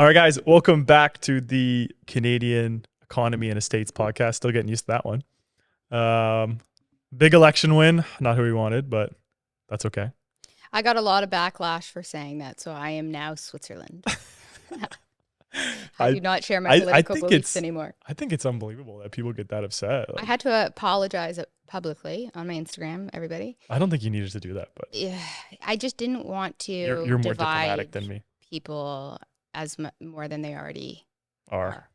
All right, guys, welcome back to the Canadian Economy and Estates podcast. Still getting used to that one. Big election win. Not who we wanted, but that's okay. I got a lot of backlash for saying that, so I am now Switzerland. I do not share my political beliefs anymore. I think it's unbelievable that people get that upset. I had to apologize publicly on my Instagram, everybody. I don't think you needed to do that, but yeah, I just didn't want to you're more diplomatic than me. People as more than they already are.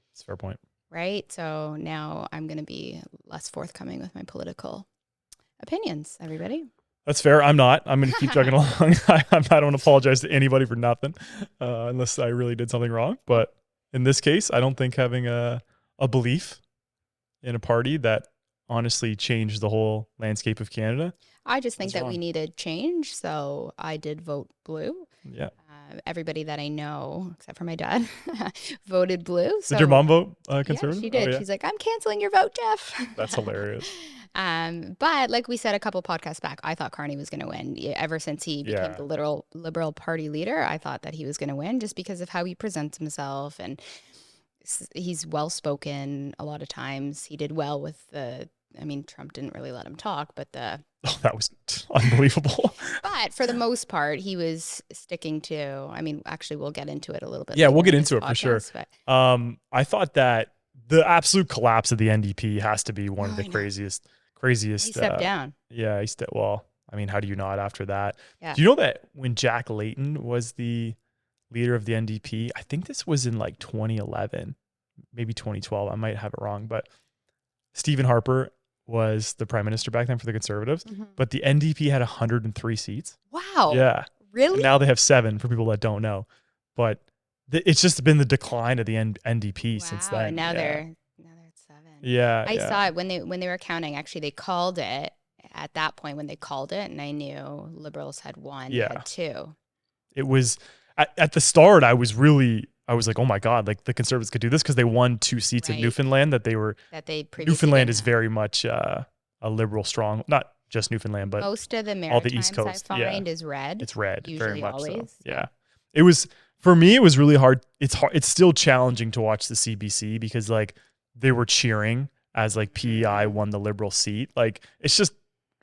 That's a fair point. Right? So now I'm going to be less forthcoming with my political opinions, everybody. That's fair. I'm not. I'm going to keep chugging along. I don't apologize to anybody for nothing unless I really did something wrong. But in this case, I don't think having a belief in a party that honestly changed the whole landscape of Canada. I just think that we needed change. So I did vote blue. Yeah. Everybody that I know, except for my dad, voted blue. So, did your mom vote Conservative? Yeah, she did. Oh, yeah. She's like, I'm canceling your vote, Jeff. That's hilarious. But like we said a couple podcasts back, I thought Carney was going to win. Ever since he became the Liberal Party leader, I thought that he was going to win just because of how he presents himself. And he's well-spoken a lot of times. He did well with Trump didn't really let him talk, but that was unbelievable. But for the most part, he was sticking to, actually, we'll get into it a little bit. Yeah, we'll get into it for sure. But I thought that the absolute collapse of the NDP has to be one of the craziest. He stepped down. Yeah, well, how do you not after that? Yeah. Do you know that when Jack Layton was the leader of the NDP, I think this was in like 2011, maybe 2012. I might have it wrong, but Stephen Harper was the prime minister back then for the Conservatives, but the NDP had 103 seats. Wow. Yeah. Really? And now they have 7 for people that don't know. But it's just been the decline of the NDP since then. And now they're at 7. Yeah. I saw it when they were counting. Actually, they called it at that point when they called it, and I knew Liberals had 1, had 2. It was at the start. I was like, oh my God, like the Conservatives could do this because they won 2 seats in Newfoundland Newfoundland is very much a Liberal strong, not just Newfoundland, but most of the Maritimes all the East Coast is red. It's red, usually very much always. so. Yeah. It was, for me, it was really hard. It's hard. It's still challenging to watch the CBC because like they were cheering as like PEI won the Liberal seat. Like it's just,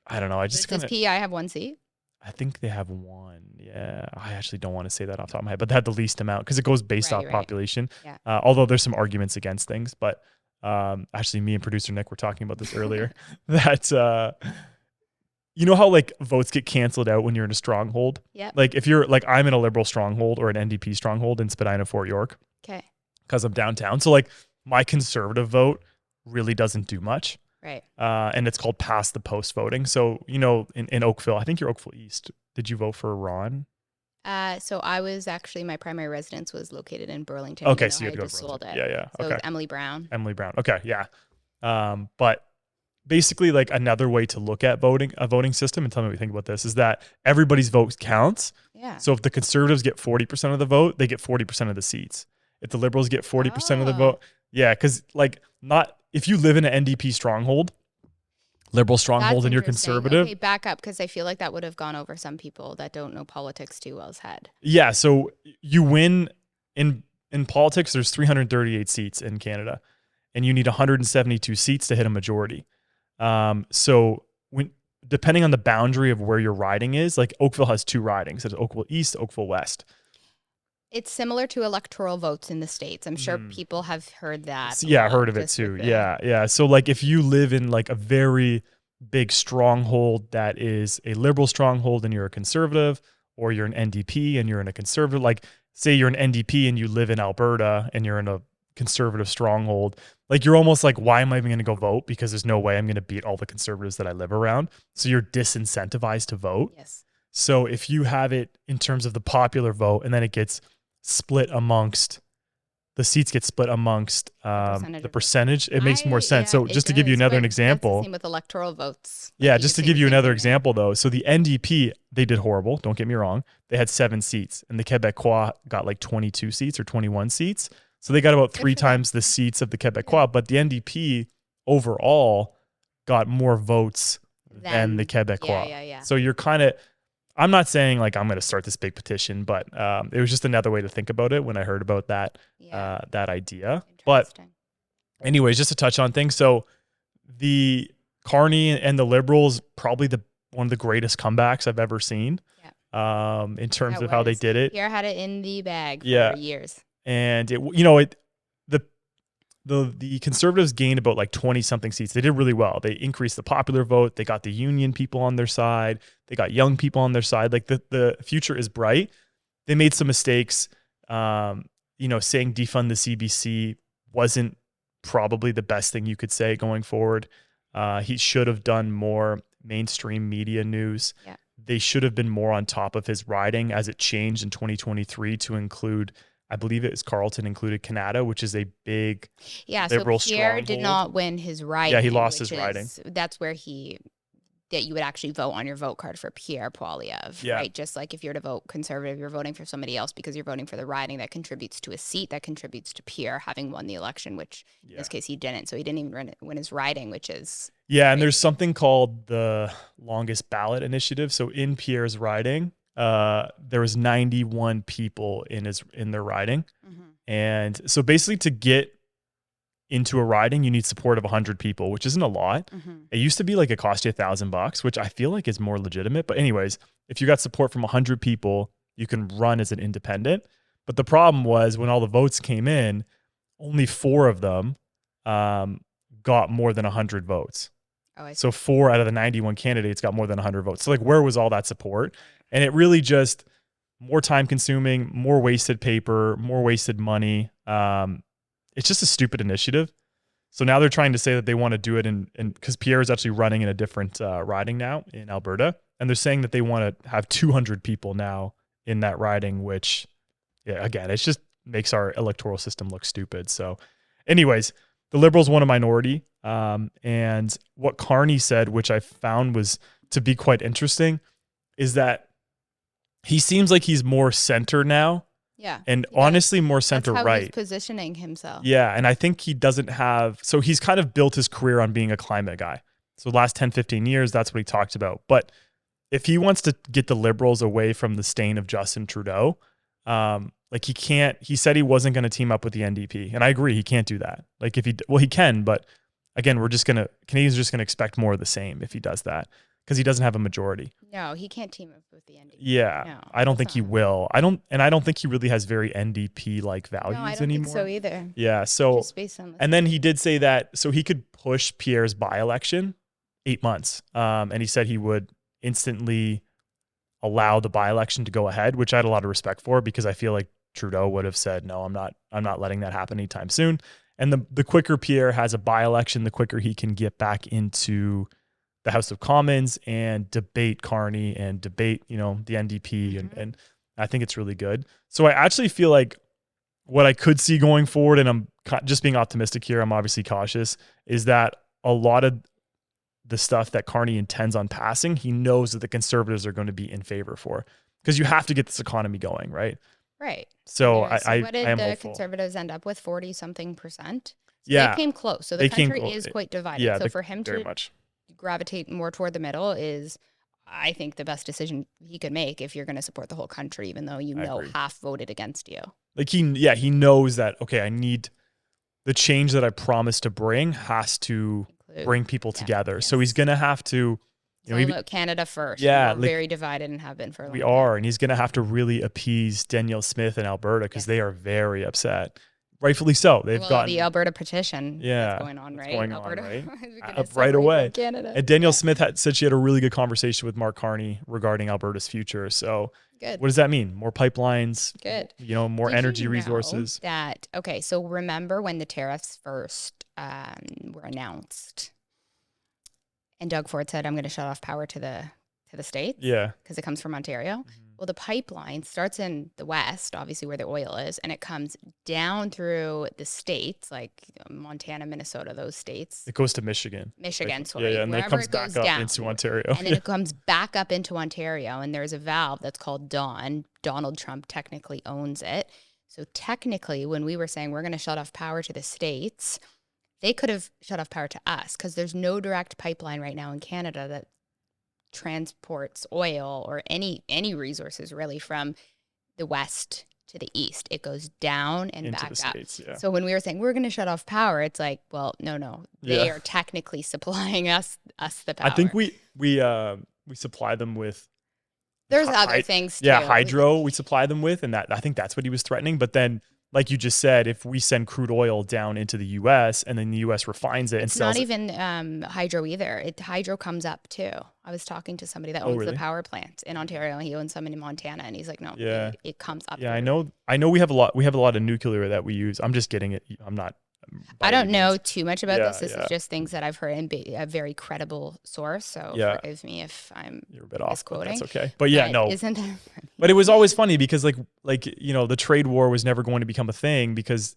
I don't know. Does PEI have 1 seat? I think they have 1. Yeah. I actually don't want to say that off the top of my head, but they had the least amount because it goes based off population. Yeah. Although there's some arguments against things, but actually me and producer Nick were talking about this earlier that, you know how like votes get canceled out when you're in a stronghold? Yeah. Like if you're like, I'm in a Liberal stronghold or an NDP stronghold in Spadina, Fort York. Okay. Because I'm downtown. So like my Conservative vote really doesn't do much. Right. And it's called pass the post voting. So, in Oakville, I think you're Oakville East. Did you vote for Ron? So I was actually, my primary residence was located in Burlington. Okay, so you had to go to sold it. Yeah. So okay. Emily Brown. Okay, yeah. But basically, like another way to look at a voting system, and tell me what you think about this, is that everybody's vote counts. Yeah. So if the Conservatives get 40% of the vote, they get 40% of the seats. If the Liberals get 40% of the vote, because like if you live in an NDP stronghold, Liberal stronghold, and you're Conservative. Okay, back up, because I feel like that would have gone over some people that don't know politics too well's head. Yeah, so you win in politics. There's 338 seats in Canada, and you need 172 seats to hit a majority. So depending on the boundary of where your riding is, like Oakville has 2 ridings. There's Oakville East, Oakville West. It's similar to electoral votes in the States. I'm sure people have heard that. Yeah, heard of it too. Yeah. So like if you live in like a very big stronghold that is a Liberal stronghold and you're a Conservative, or you're an NDP and you're in a Conservative, like say you're an NDP and you live in Alberta and you're in a Conservative stronghold, like you're almost like, why am I even going to go vote? Because there's no way I'm going to beat all the Conservatives that I live around. So you're disincentivized to vote. Yes. So if you have it in terms of the popular vote and then it gets split amongst the seats, the percentage, it makes more sense. So just to give you another example, same with electoral votes. Yeah, just to give you another example though. So the NDP, they did horrible. Don't get me wrong. They had 7 seats, and the Québécois got like 22 seats or 21 seats. So they got about 3 times the seats of the Québécois, but the NDP overall got more votes than the Québécois. Yeah. So you're kind of, I'm not saying like I'm going to start this big petition, but it was just another way to think about it when I heard about that that idea. But anyways, just to touch on things. So the Carney and the Liberals, probably one of the greatest comebacks I've ever seen. In terms of how they did it. Pierre had it in the bag for years. And the Conservatives gained about like 20 something seats. They did really well. They increased the popular vote. They got the union people on their side. They got young people on their side. Like the future is bright. They made some mistakes. Saying defund the CBC wasn't probably the best thing you could say going forward. He should have done more mainstream media news. Yeah. They should have been more on top of his riding as it changed in 2023 to include, I believe it was Carleton included Canada, which is a big liberal so Pierre stronghold. Did not win his riding. Yeah, he lost his riding. That's where that you would actually vote on your vote card for Pierre Poilievre, right? Just like if you're to vote Conservative, you're voting for somebody else because you're voting for the riding that contributes to a seat, that contributes to Pierre having won the election, which in this case he didn't. So he didn't even win his riding, which is crazy. And there's something called the longest ballot initiative. So in Pierre's riding, there was 91 people in their riding. And so basically to get into a riding, you need support of 100 people, which isn't a lot. It used to be like it cost you $1,000, which I feel like is more legitimate. But anyways, if you got support from 100 people, you can run as an independent. But the problem was when all the votes came in, only 4 of them got more than 100 votes. So 4 out of the 91 candidates got more than 100 votes. So like, where was all that support? And it really just more time consuming, more wasted paper, more wasted money. It's just a stupid initiative. So now they're trying to say that they want to do it because Pierre is actually running in a different riding now in Alberta. And they're saying that they want to have 200 people now in that riding, which, again, it just makes our electoral system look stupid. So anyways, the Liberals won a minority. And what Carney said, which I found was to be quite interesting, is that he seems like he's more center now. Yeah. And honestly, more center That's how right. He's positioning himself. Yeah. And I think he doesn't have, so he's kind of built his career on being a climate guy. So the last 10, 15 years, that's what he talked about. But if he wants to get the Liberals away from the stain of Justin Trudeau, he said he wasn't going to team up with the NDP. And I agree, he can't do that. Like he can, but again, Canadians are just going to expect more of the same if he does that. Because he doesn't have a majority. No, he can't team up with the NDP. Yeah, no, I don't think he will. I don't think he really has very NDP-like values anymore. No, I don't think so either. Yeah, so just based on and then he did say that so he could push Pierre's by-election 8 months, and he said he would instantly allow the by-election to go ahead, which I had a lot of respect for because I feel like Trudeau would have said, no, I'm not letting that happen anytime soon. And the quicker Pierre has a by-election, the quicker he can get back into the House of Commons and debate Carney and debate, the NDP. And I think it's really good. So I actually feel like what I could see going forward, and I'm just being optimistic here, I'm obviously cautious, is that a lot of the stuff that Carney intends on passing, he knows that the Conservatives are going to be in favor for, because you have to get this economy going, right? Right. So what did the hopeful. Conservatives end up with? 40-something%? Yeah. They came close. So the country is quite divided. Yeah, so for him to gravitate more toward the middle is, I think, the best decision he could make if you're going to support the whole country, even though half voted against you. Like he knows that, okay, I need the change that I promised to bring has to bring people together. Yes. So he's going to have to, about Canada first. Yeah. We're very divided and have been for a long time. We are. And he's going to have to really appease Danielle Smith and Alberta because they are very upset. Rightfully so. They've got the Alberta petition. That's going on, right? Alberta right away. Canada. And Danielle Smith said she had a really good conversation with Mark Carney regarding Alberta's future. So good. What does that mean? More pipelines. Good. More energy resources. So remember when the tariffs first were announced, and Doug Ford said, "I'm going to shut off power to the states." Yeah. Because it comes from Ontario. Mm-hmm. Well, the pipeline starts in the west, obviously where the oil is, and it comes down through the states, like Montana, Minnesota, those states. It goes to Michigan. Sorry. And then it comes back up into Ontario. And then it comes back up into Ontario, and there's a valve that's called Dawn. Donald Trump technically owns it. So technically, when we were saying we're going to shut off power to the states, they could have shut off power to us because there's no direct pipeline right now in Canada that transports oil or any resources really from the west to the east. It goes down and into back the up. States. Yeah. So when we were saying we're going to shut off power, it's like, well, no, they are technically supplying us the power. I think we supply them with. There's other things too. Yeah, hydro we supply them with, and that I think that's what he was threatening. But then, like you just said, if we send crude oil down into the U.S. and then the U.S. refines it and sells it. It's not even hydro either. Hydro comes up too. I was talking to somebody that owns the power plant in Ontario, and he owns some in Montana, and he's like, no, it comes up. Yeah, I know we have a lot of nuclear that we use. I'm just getting it. I'm not. I don't know too much about this. This is just things that I've heard in a very credible source. So forgive me if you're a bit off, misquoting. That's okay. But yeah, no. Isn't that funny? But it was always funny because the trade war was never going to become a thing because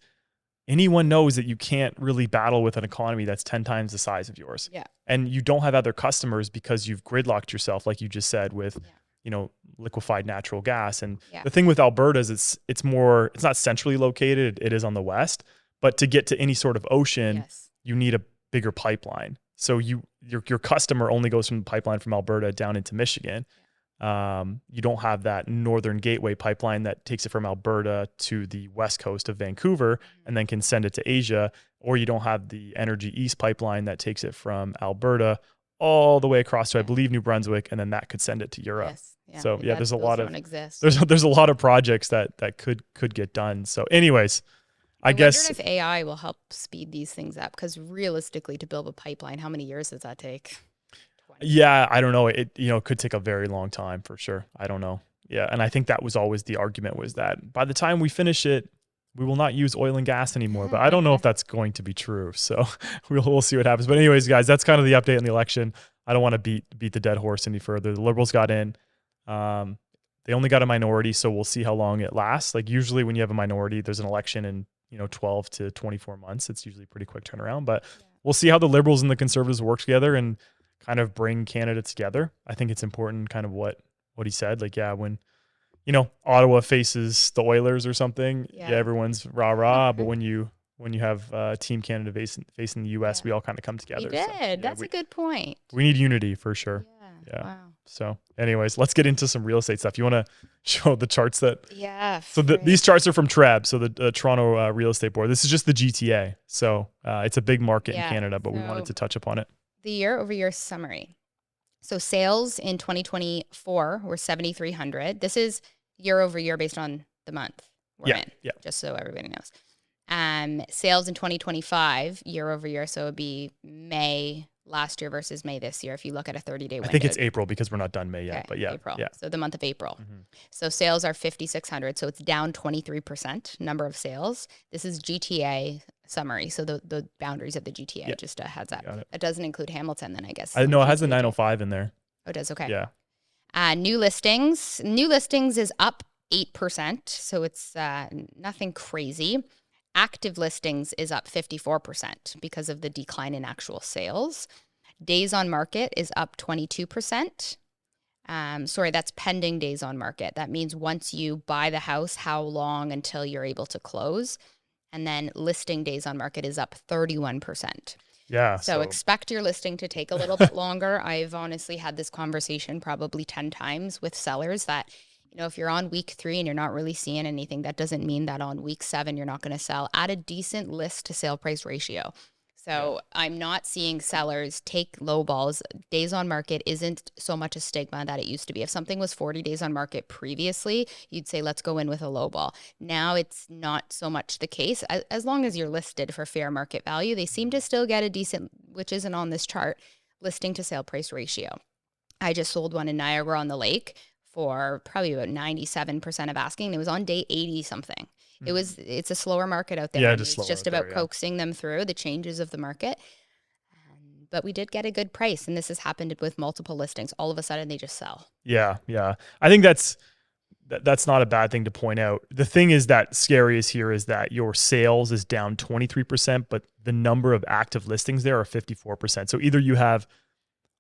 anyone knows that you can't really battle with an economy that's 10 times the size of yours. Yeah. And you don't have other customers because you've gridlocked yourself, like you just said, with liquefied natural gas. And the thing with Alberta is it's not centrally located. It is on the west. But to get to any sort of ocean, you need a bigger pipeline. So your customer only goes from the pipeline from Alberta down into Michigan. You don't have that Northern Gateway pipeline that takes it from Alberta to the west coast of Vancouver and then can send it to Asia. Or you don't have the Energy East pipeline that takes it from Alberta all the way across to, I believe, New Brunswick, and then that could send it to Europe. Yes. Yeah. So there's a lot of exist. there's a lot of projects that could get done. So anyways. I guess if AI will help speed these things up, because realistically, to build a pipeline, how many years does that take? 20. Yeah, I don't know. It could take a very long time for sure. I don't know. Yeah, and I think that was always the argument, was that by the time we finish it, we will not use oil and gas anymore. But I don't know if that's going to be true. So we'll see what happens. But anyways, guys, that's kind of the update on the election. I don't want to beat the dead horse any further. The Liberals got in. They only got a minority, so we'll see how long it lasts. Like usually when you have a minority, there's an election in 12 to 24 months. It's usually a pretty quick turnaround, but we'll see how the Liberals and the Conservatives work together and kind of bring Canada together. I think it's important, kind of what he said. Like, when Ottawa faces the Oilers or something, everyone's rah rah. But when you have Team Canada facing the U.S., we all kind of come together. We did. That's a good point. We need unity for sure. Yeah. Wow. So anyways, let's get into some real estate stuff. You want to show the charts that? Yeah. So these charts are from TREB, so the Toronto Real Estate Board. This is just the GTA. So it's a big market in Canada, but we wanted to touch upon it. The year-over-year summary. So sales in 2024 were 7,300. This is year-over-year based on the month we're in. Yeah. Just so everybody knows. Sales in 2025 year-over-year, so it would be May last year versus May this year. If you look at a 30-day window. I think it's April because we're not done May yet, okay, but yeah. April. Yeah. So the month of April. Mm-hmm. So sales are 5,600. So it's down 23% number of sales. This is GTA summary. So the boundaries of the GTA, just a heads up. It doesn't include Hamilton then, I guess. I know it has the 905 in there. Oh, it does? Okay. Yeah. New listings. New listings is up 8%. So it's nothing crazy. Active listings is up 54% because of the decline in actual sales. Days on market is up 22%. That's pending days on market. That means once you buy the house, how long until you're able to close? And then listing days on market is up 31%. Yeah. So expect your listing to take a little bit longer. I've honestly had this conversation probably 10 times with sellers that, if you're on week 3 and you're not really seeing anything, that doesn't mean that on week 7 you're not going to sell. At a decent list to sale price ratio. So I'm not seeing sellers take low balls. Days on market isn't so much a stigma that it used to be. If something was 40 days on market previously, you'd say, let's go in with a low ball. Now it's not so much the case. As long as you're listed for fair market value, they seem to still get a decent, which isn't on this chart, listing to sale price ratio. I just sold one in Niagara on the Lake for probably about 97% of asking. It was on day 80 something. It's a slower market out there. Yeah, it's just about coaxing them through the changes of the market. But we did get a good price, and this has happened with multiple listings. All of a sudden, they just sell. Yeah. I think that's not a bad thing to point out. The thing is that scariest here is that your sales is down 23%, but the number of active listings there are 54%. So either you have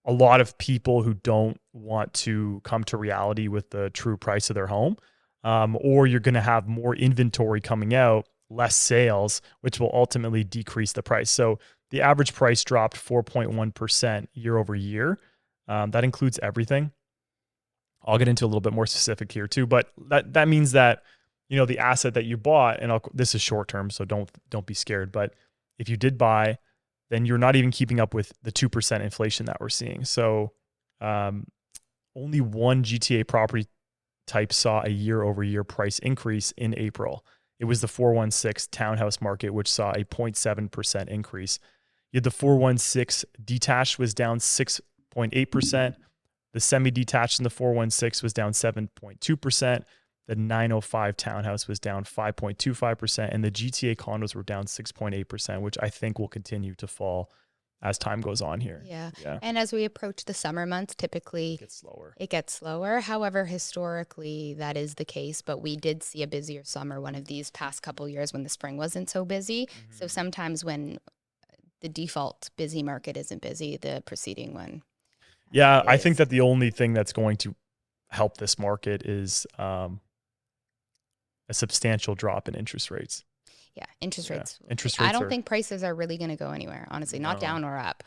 a lot of people who don't want to come to reality with the true price of their home, or you're going to have more inventory coming out, less sales, which will ultimately decrease the price. So the average price dropped 4.1% year over year. That includes everything. I'll get into a little bit more specific here too, but that means that, the asset that you bought, and this is short term, so don't be scared. But if you did buy, then you're not even keeping up with the 2% inflation that we're seeing. So only one GTA property type saw a year-over-year price increase in April. It was the 416 townhouse market, which saw a 0.7% increase. You had the 416 detached was down 6.8%. The semi-detached in the 416 was down 7.2%. The 905 townhouse was down 5.25%. And the GTA condos were down 6.8%, which I think will continue to fall as time goes on here. Yeah. And as we approach the summer months, typically it gets slower. However, historically that is the case, but we did see a busier summer one of these past couple years when the spring wasn't so busy. Mm-hmm. So sometimes when the default busy market isn't busy, the preceding one. Yeah, I think that the only thing that's going to help this market is a substantial drop in interest rates. Yeah, interest rates. I don't think prices are really going to go anywhere, honestly, not down or up.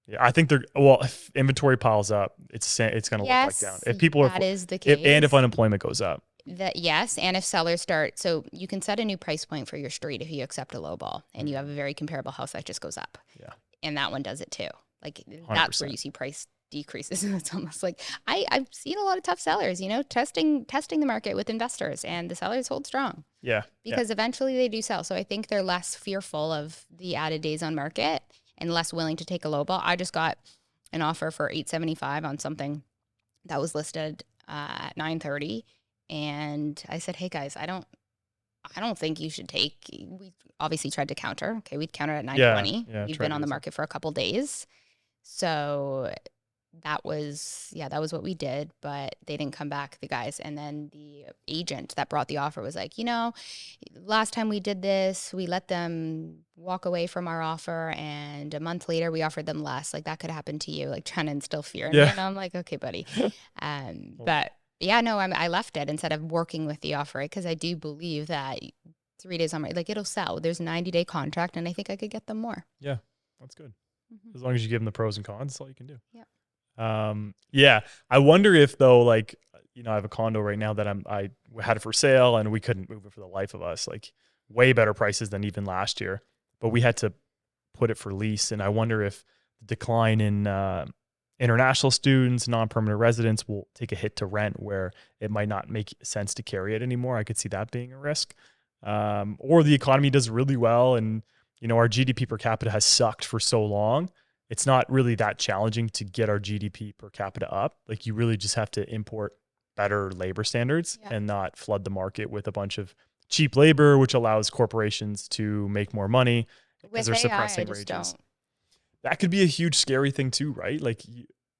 Yeah, I think if inventory piles up, it's going to look like down. If people that is the case. If unemployment goes up. Yes, and if sellers start, so you can set a new price point for your street if you accept a low ball and you have a very comparable house that just goes up. Yeah. And that one does it too. Like 100%. That's where you see price decreases. And it's almost like I've seen a lot of tough sellers, testing the market with investors, and the sellers hold strong. Yeah. Because eventually they do sell. So I think they're less fearful of the added days on market and less willing to take a low ball. I just got an offer for $875 on something that was listed at $930. And I said, hey guys, I don't think you should take. We obviously tried to counter. Okay, we'd counter at $920. Yeah, we've been on the market for a couple days. So that was what we did, but they didn't come back, the guys. And then the agent that brought the offer was like, last time we did this, we let them walk away from our offer, and a month later we offered them less. Like, that could happen to you, like trying to instill fear in me. And I'm like, okay, buddy. But yeah, no, I left it instead of working with the offer, because I do believe that 3 days on it'll sell. There's a 90-day contract, and I think I could get them more. Yeah, that's good. Mm-hmm. As long as you give them the pros and cons, that's all you can do. Yeah. I wonder if though, like, I have a condo right now that I had it for sale and we couldn't move it for the life of us, like way better prices than even last year, but we had to put it for lease. And I wonder if the decline in international students, non-permanent residents will take a hit to rent where it might not make sense to carry it anymore. I could see that being a risk. Or the economy does really well and, our GDP per capita has sucked for so long. It's not really that challenging to get our GDP per capita up. Like, you really just have to import better labor standards and not flood the market with a bunch of cheap labor, which allows corporations to make more money because they're suppressing wages. That could be a huge scary thing too, right? Like,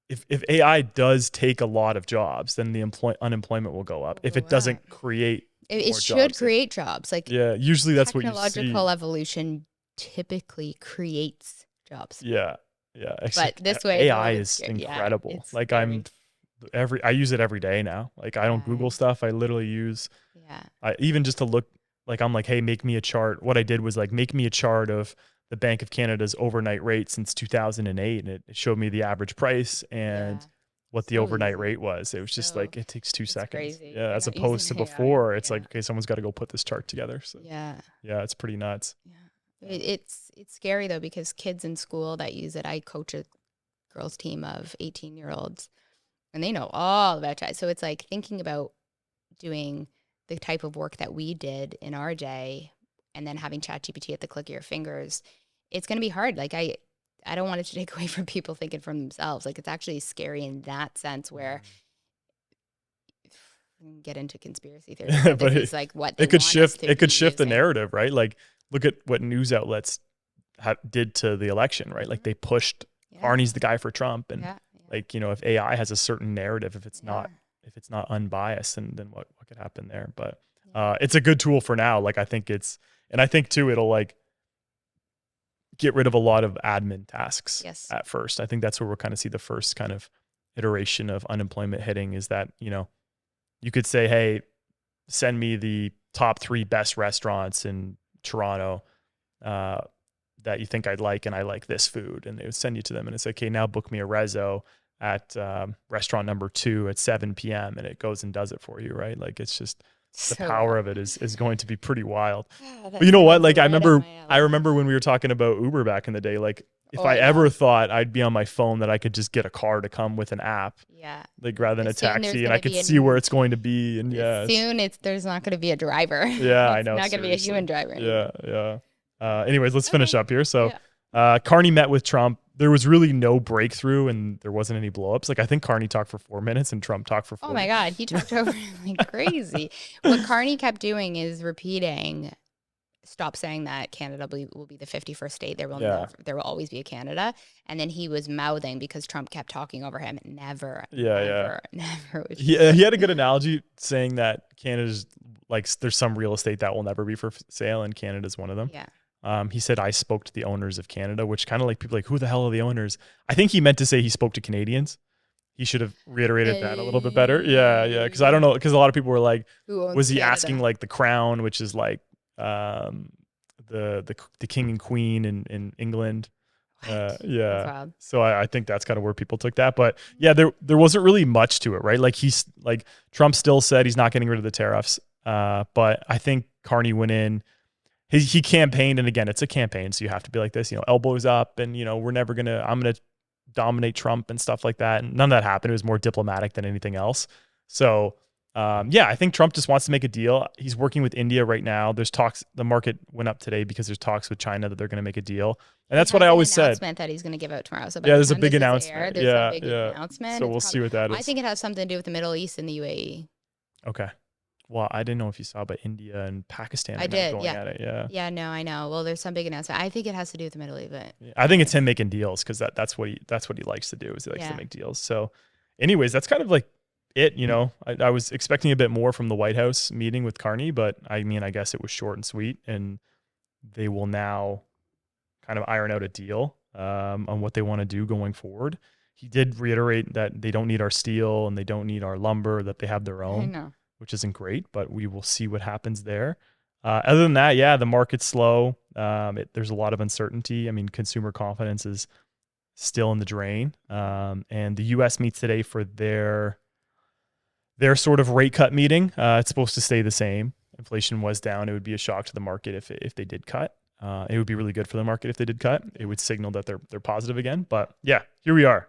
if AI does take a lot of jobs, then the unemployment will go up. If it doesn't create it should create jobs. Like, usually that's what you see. Technological evolution typically creates jobs. Yeah. But this way, AI is incredible. Like, I use it every day now. Like, I don't Google stuff. I literally use, even just to look, like, I'm like, hey, make me a chart. What I did was like, make me a chart of the Bank of Canada's overnight rate since 2008. And it showed me the average price and what the overnight rate was. It was just like, it takes 2 seconds. Crazy. Yeah. As opposed to before, it's like, okay, someone's got to go put this chart together. So yeah, it's pretty nuts. Yeah. It's scary though, because kids in school that use it, I coach a girls team of 18-year-olds and they know all about chat. So it's like thinking about doing the type of work that we did in our day and then having ChatGPT at the click of your fingers. It's going to be hard. Like, I don't want it to take away from people thinking for themselves. Like, it's actually scary in that sense where get into conspiracy theories. But it's like what they could shift. It could shift the narrative, right? Like, look at what news outlets did to the election, right? Like, they pushed Arnie's the guy for Trump, and like, if AI has a certain narrative, if it's not unbiased, then what could happen there? But it's a good tool for now. Like, I think too, it'll like get rid of a lot of admin tasks at first. I think that's where we'll kind of see the first kind of iteration of unemployment hitting, is that, you could say, hey, send me the top 3 best restaurants in Toronto that you think I'd like, and I like this food, and they would send you to them, and it's like, okay, now book me a reso at restaurant number 2 at 7 p.m. and it goes and does it for you, right? Like it's just the So power wild. of it is going to be pretty wild. Oh, But that you know what? sounds Like right up my I alley. remember when we were talking about Uber back in the day, like if Oh, I I ever know. thought I'd be on my phone that I could just get a car to come with an app, Yeah. like rather than a But soon there's taxi, and I gonna could be see where it's going to be. And soon there's not gonna be a driver. yeah, I It's know, not gonna be a human seriously. driver Yeah, anymore. yeah. Anyways, let's finish Okay. up here. So, Yeah. Carney met with Trump. There was really no breakthrough and there wasn't any blowups. Like I think Carney talked for 4 minutes and Trump talked for Oh my 40. God, he talked over like crazy. What Carney kept doing is repeating, stop saying that Canada will be the 51st state. Yeah. There will always be a Canada. And then he was mouthing because Trump kept talking over him. Never, Yeah, yeah. never, never was He had a good analogy saying that Canada's like there's some real estate that will never be for sale and Canada's one of them. Yeah. He said, I spoke to the owners of Canada, which kind of like people like, who the hell are the owners? I think he meant to say he spoke to Canadians. He should have reiterated that a little bit better. Yeah, yeah. Because I don't know. Because a lot of people were like, Who owns was he Canada? asking like the crown, which is like the king and queen in England? What? Yeah. That's wild. So I think that's kind of where people took that. But yeah, there wasn't really much to it, right? Like Trump still said he's not getting rid of the tariffs. But I think Carney went in. He campaigned, and again, it's a campaign, so you have to be like this, elbows up, and I'm gonna dominate Trump and stuff like that. And none of that happened. It was more diplomatic than anything else. So, yeah, I think Trump just wants to make a deal. He's working with India right now. There's talks. The market went up today because there's talks with China that they're going to make a deal, and that's what I always said. Announcement that he's going to give out tomorrow. So by Yeah, the there's a time big this is announcement. aired, there's Yeah, a big yeah. announcement. So It's we'll see what that is. I think it has something to do with the Middle East and the UAE. Okay. Well, I didn't know if you saw, but India and Pakistan are I now did, going yeah. at it. Yeah. Yeah, no, I know. Well, there's some big announcement. I think it has to do with the Middle East, but I think it's him making deals because that's what he likes to do is he likes to make deals. So, anyways, that's kind of like it. I was expecting a bit more from the White House meeting with Carney, but I mean, I guess it was short and sweet, and they will now kind of iron out a deal on what they want to do going forward. He did reiterate that they don't need our steel and they don't need our lumber; that they have their own. I know. Which isn't great, but we will see what happens there. Other than that, yeah, the market's slow. There's a lot of uncertainty. I mean, consumer confidence is still in the drain. And the U.S. meets today for their sort of rate cut meeting. It's supposed to stay the same. Inflation was down. It would be a shock to the market if they did cut. It would be really good for the market if they did cut. It would signal that they're positive again. But yeah, here we are.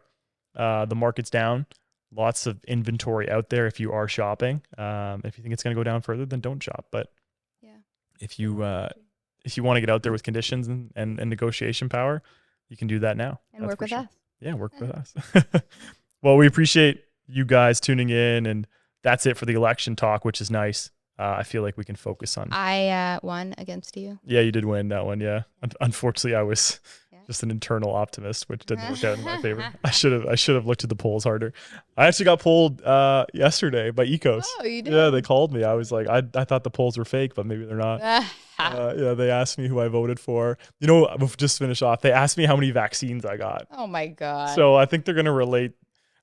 The market's down. Lots of inventory out there if you are shopping. If you think it's going to go down further, then don't shop. But yeah, if you want to get out there with conditions and negotiation power, you can do that now. And work with us. Yeah, work with us. Well, we appreciate you guys tuning in, and that's it for the election talk, which is nice. I feel like we can focus on. I won against you. Yeah, you did win that one. Yeah, unfortunately, I was just an internal optimist, which didn't work out in my favor. I should have looked at the polls harder. I actually got polled yesterday by Ecos. Oh, you did? Yeah, they called me. I was like, I thought the polls were fake, but maybe they're not. Yeah, they asked me who I voted for. We'll just finish off. They asked me how many vaccines I got. Oh my God. So I think they're gonna relate.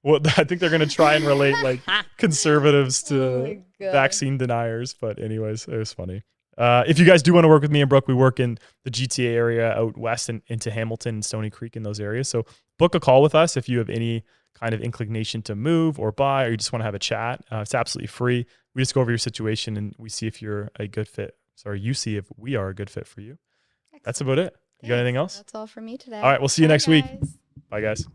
Well, I think they're gonna try and relate like conservatives to vaccine deniers. But anyways, it was funny. If you guys do want to work with me and Brooke, we work in the GTA area out west and into Hamilton and Stony Creek in those areas. So book a call with us if you have any kind of inclination to move or buy, or you just want to have a chat. It's absolutely free. We just go over your situation and we see if you're a good fit. Sorry, you see if we are a good fit for you. Excellent. That's about it. You got anything else? That's all for me today. All right, we'll see you next week. Bye, guys.